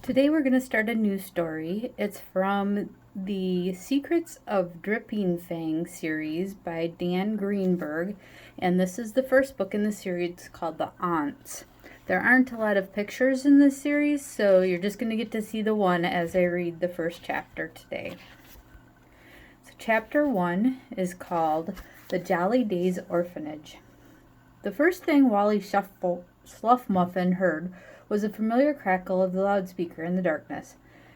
Today we're going to start a new story. It's from the Secrets of Dripping Fang series by Dan Greenberg, and this is the first book in the series called The Onts. There aren't a lot of pictures in this series, so you're just going to get to see the one as I read the first chapter today. So chapter 1 is called The Jolly Days Orphanage. The first thing Wally Sluffmuffin heard was a familiar crackle of the loudspeaker in the darkness.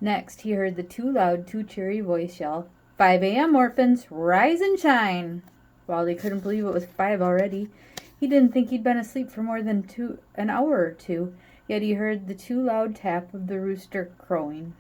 Next, he heard the too loud, too cheery voice yell, 5 a.m., orphans, rise and shine! Wally couldn't believe it was 5 already. He didn't think he'd been asleep for more than an hour or two, yet he heard the too loud tap of the rooster crowing.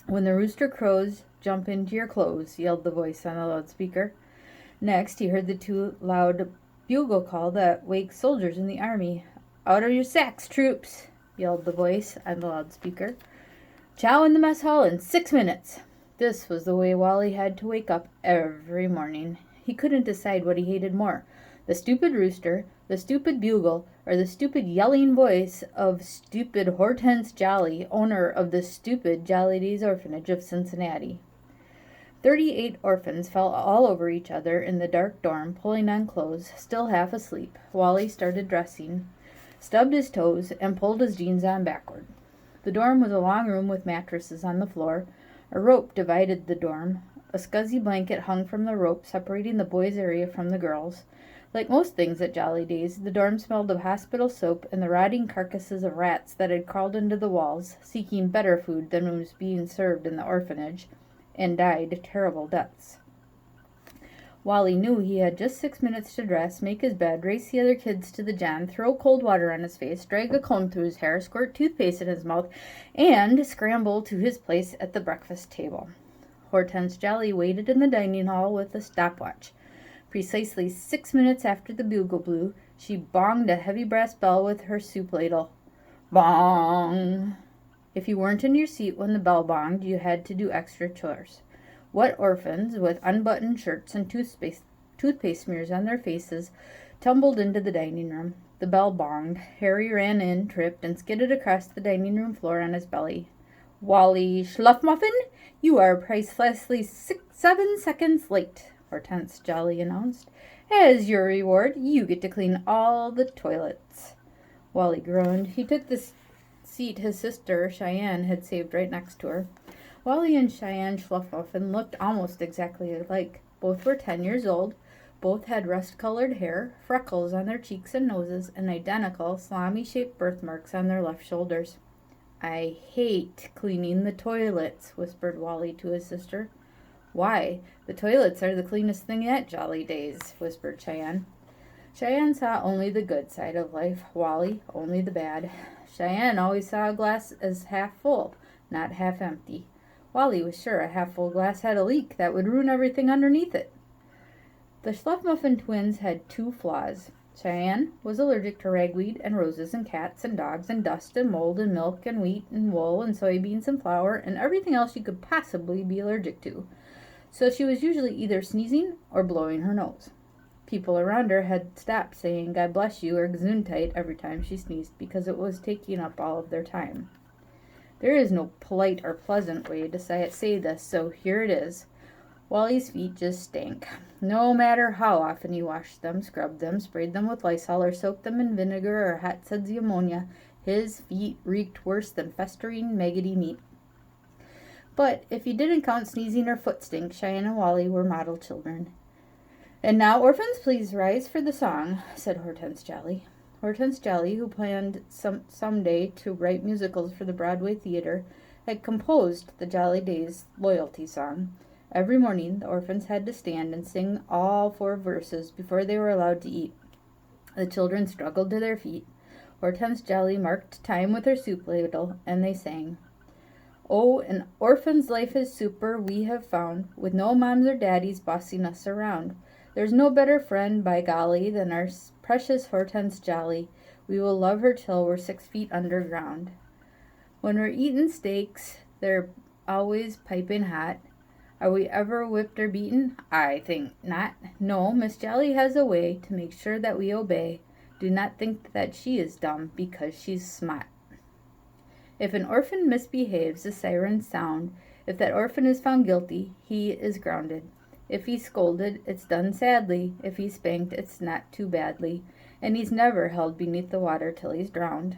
When the rooster crows, jump into your clothes, yelled the voice on the loudspeaker. Next, he heard the too loud bugle call that wakes soldiers in the army. Out of your sacks, troops, yelled the voice on the loudspeaker. Chow in the mess hall in 6 minutes. This was the way Wally had to wake up every morning. He couldn't decide what he hated more, the stupid rooster, the stupid bugle, or the stupid yelling voice of stupid Hortense Jolly, owner of the stupid Jolly Days Orphanage of Cincinnati. 38 orphans fell all over each other in the dark dorm, pulling on clothes, still half asleep. Wally started dressing, stubbed his toes, and pulled his jeans on backward. The dorm was a long room with mattresses on the floor. A rope divided the dorm. A scuzzy blanket hung from the rope, separating the boys' area from the girls'. Like most things at Jolly Days, the dorm smelled of hospital soap and the rotting carcasses of rats that had crawled into the walls, seeking better food than was being served in the orphanage, and died terrible deaths. Wally knew he had just 6 minutes to dress, make his bed, race the other kids to the john, throw cold water on his face, drag a comb through his hair, squirt toothpaste in his mouth, and scramble to his place at the breakfast table. Hortense Jolly waited in the dining hall with a stopwatch. Precisely 6 minutes after the bugle blew, she bonged a heavy brass bell with her soup ladle. Bong! If you weren't in your seat when the bell bonged, you had to do extra chores. Wet orphans, with unbuttoned shirts and toothpaste smears on their faces, tumbled into the dining room. The bell bonged. Harry ran in, tripped, and skidded across the dining room floor on his belly. Wally Sluffmuffin, you are precisely 7 seconds late, Hortense Jolly announced. As your reward, you get to clean all the toilets. Wally groaned. He took the seat his sister, Cheyenne, had saved right next to her. Wally and Cheyenne Sluffmuffin looked almost exactly alike. Both were 10 years old. Both had rust-colored hair, freckles on their cheeks and noses, and identical salami-shaped birthmarks on their left shoulders. I hate cleaning the toilets, whispered Wally to his sister. Why? The toilets are the cleanest thing at Jolly Days, whispered Cheyenne. Cheyenne saw only the good side of life, Wally only the bad. Cheyenne always saw a glass as half full, not half empty. Wally was sure a half-full glass had a leak that would ruin everything underneath it. The Sluffmuffin twins had 2 flaws. Cheyenne was allergic to ragweed and roses and cats and dogs and dust and mold and milk and wheat and wool and soybeans and flour and everything else you could possibly be allergic to. So she was usually either sneezing or blowing her nose. People around her had stopped saying God bless you or gesundheit every time she sneezed because it was taking up all of their time. There is no polite or pleasant way to say this, so here it is. Wally's feet just stank. No matter how often he washed them, scrubbed them, sprayed them with Lysol, or soaked them in vinegar or hot sudsy ammonia, his feet reeked worse than festering, maggoty meat. But if you didn't count sneezing or foot stink, Cheyenne and Wally were model children. And now, orphans, please rise for the song, said Hortense Jolly. Hortense Jolly, who planned someday to write musicals for the Broadway Theater, had composed the Jolly Days loyalty song. Every morning, the orphans had to stand and sing all 4 verses before they were allowed to eat. The children struggled to their feet. Hortense Jolly marked time with her soup ladle, and they sang. Oh, an orphan's life is super, we have found, with no moms or daddies bossing us around. There's no better friend, by golly, than our precious Hortense Jolly. We will love her till we're 6 feet underground. When we're eatin' steaks, they're always piping hot. Are we ever whipped or beaten? I think not. No, Miss Jolly has a way to make sure that we obey. Do not think that she is dumb because she's smart. If an orphan misbehaves, the sirens sound. If that orphan is found guilty, he is grounded. If he's scolded, it's done sadly. If he's spanked, it's not too badly. And he's never held beneath the water till he's drowned.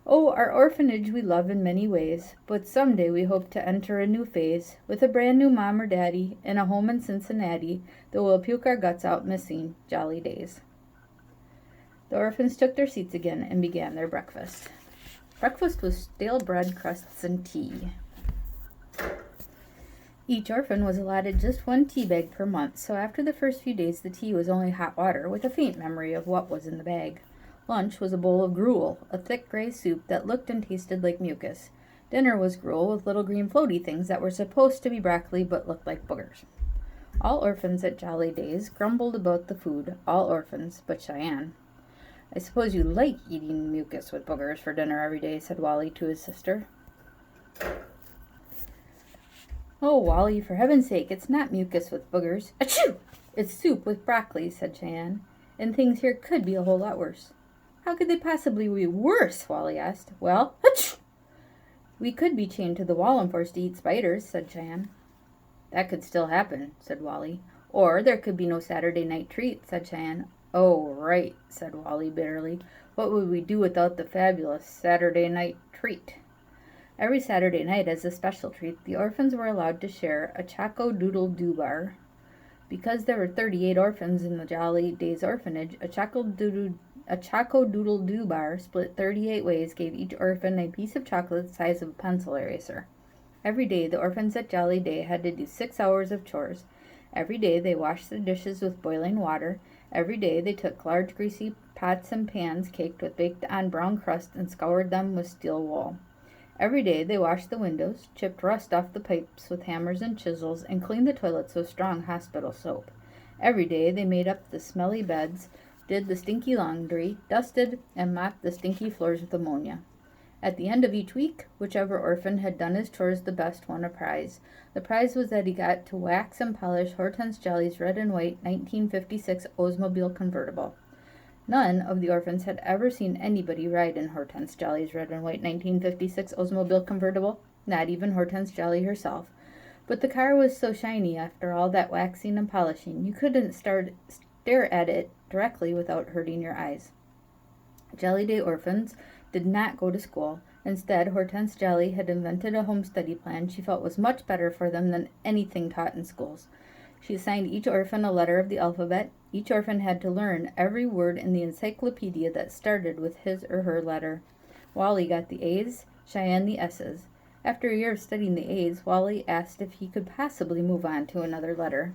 Oh, our orphanage we love in many ways, but someday we hope to enter a new phase, with a brand new mom or daddy, and a home in Cincinnati, that will puke our guts out missing jolly days. The orphans took their seats again and began their breakfast. Breakfast was stale bread, crusts, and tea. Each orphan was allotted just one tea bag per month, so after the first few days the tea was only hot water, with a faint memory of what was in the bag. Lunch was a bowl of gruel, a thick gray soup that looked and tasted like mucus. Dinner was gruel with little green floaty things that were supposed to be broccoli but looked like boogers. All orphans at Jolly Days grumbled about the food, all orphans but Cheyenne. I suppose you like eating mucus with boogers for dinner every day, said Wally to his sister. Oh, Wally, for heaven's sake, it's not mucus with boogers. Achoo! It's soup with broccoli, said Cheyenne. And things here could be a whole lot worse. How could they possibly be worse? Wally asked. Well, achoo! We could be chained to the wall and forced to eat spiders, said Cheyenne. That could still happen, said Wally. Or there could be no Saturday night treat, said Cheyenne. Oh, right, said Wally bitterly. What would we do without the fabulous Saturday night treat? Every Saturday night, as a special treat, the orphans were allowed to share a Choco-Doodle-Doo bar. Because there were 38 orphans in the Jolly Days orphanage, a Choco-Doodle-Doo bar split 38 ways gave each orphan a piece of chocolate the size of a pencil eraser. Every day, the orphans at Jolly Day had to do 6 hours of chores. Every day, they washed the dishes with boiling water. Every day, they took large greasy pots and pans caked with baked-on brown crust and scoured them with steel wool. Every day, they washed the windows, chipped rust off the pipes with hammers and chisels, and cleaned the toilets with strong hospital soap. Every day, they made up the smelly beds, did the stinky laundry, dusted, and mopped the stinky floors with ammonia. At the end of each week, whichever orphan had done his chores the best won a prize. The prize was that he got to wax and polish Hortense Jolly's red and white 1956 Oldsmobile convertible. None of the orphans had ever seen anybody ride in Hortense Jolly's red and white 1956 Oldsmobile convertible, not even Hortense Jolly herself. But the car was so shiny after all that waxing and polishing, you couldn't stare at it directly without hurting your eyes. Jolly Day orphans did not go to school. Instead, Hortense Jolly had invented a home study plan she felt was much better for them than anything taught in schools. She assigned each orphan a letter of the alphabet. Each orphan had to learn every word in the encyclopedia that started with his or her letter. Wally got the A's, Cheyenne the S's. After a year of studying the A's, Wally asked if he could possibly move on to another letter.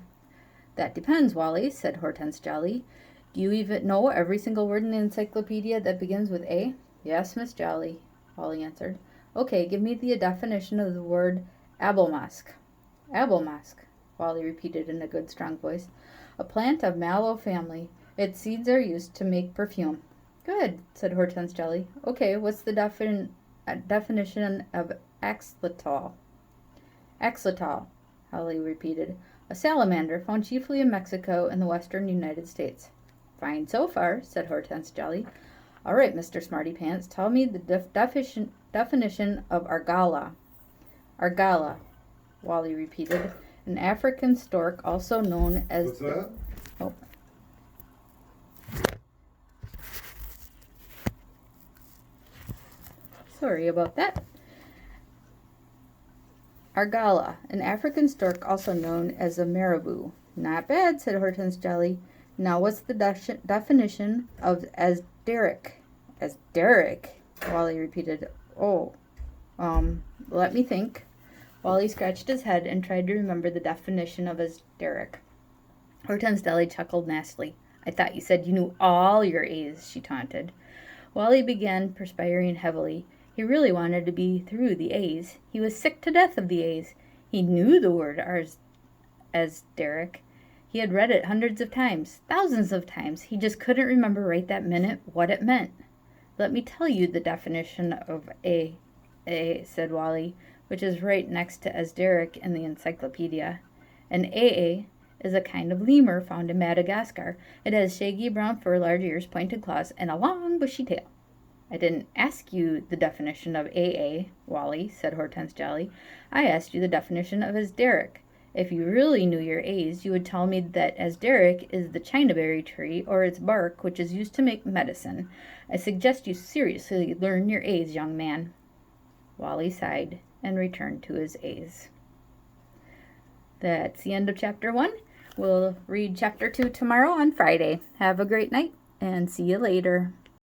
That depends, Wally, said Hortense Jolly. Do you even know every single word in the encyclopedia that begins with A? Yes, Miss Jolly, Wally answered. Okay, give me the definition of the word abelmask. Abelmask, Wally repeated in a good, strong voice. A plant of mallow family. Its seeds are used to make perfume. Good, said Hortense Jolly. Okay, what's the definition of axolotl? Axolotl, Wally repeated. A salamander found chiefly in Mexico and the western United States. Fine so far, said Hortense Jolly. All right, Mr. Smarty Pants, tell me the definition of argala. Argala, Wally repeated. An African stork, also known as... What's that? Oh. Sorry about that. Argala, an African stork, also known as a marabou. Not bad, said Hortense Jolly. Now what's the definition of asderic? Asderic, Wally repeated. Let me think. Wally scratched his head and tried to remember the definition of asderic. Hortense Jolly chuckled nastily. I thought you said you knew all your A's, she taunted. Wally began perspiring heavily. He really wanted to be through the A's. He was sick to death of the A's. He knew the word asderic. He had read it hundreds of times, thousands of times. He just couldn't remember right that minute what it meant. Let me tell you the definition of A, said Wally, which is right next to asderic in the encyclopedia. An AA is a kind of lemur found in Madagascar. It has shaggy brown fur, large ears, pointed claws, and a long bushy tail. I didn't ask you the definition of AA, Wally, said Hortense Jolly. I asked you the definition of Asderic. If you really knew your A's, you would tell me that Asderic is the chinaberry tree, or its bark, which is used to make medicine. I suggest you seriously learn your A's, young man. Wally sighed and returned to his A's. That's the end of Chapter 1. We'll read Chapter 2 tomorrow on Friday. Have a great night, and see you later.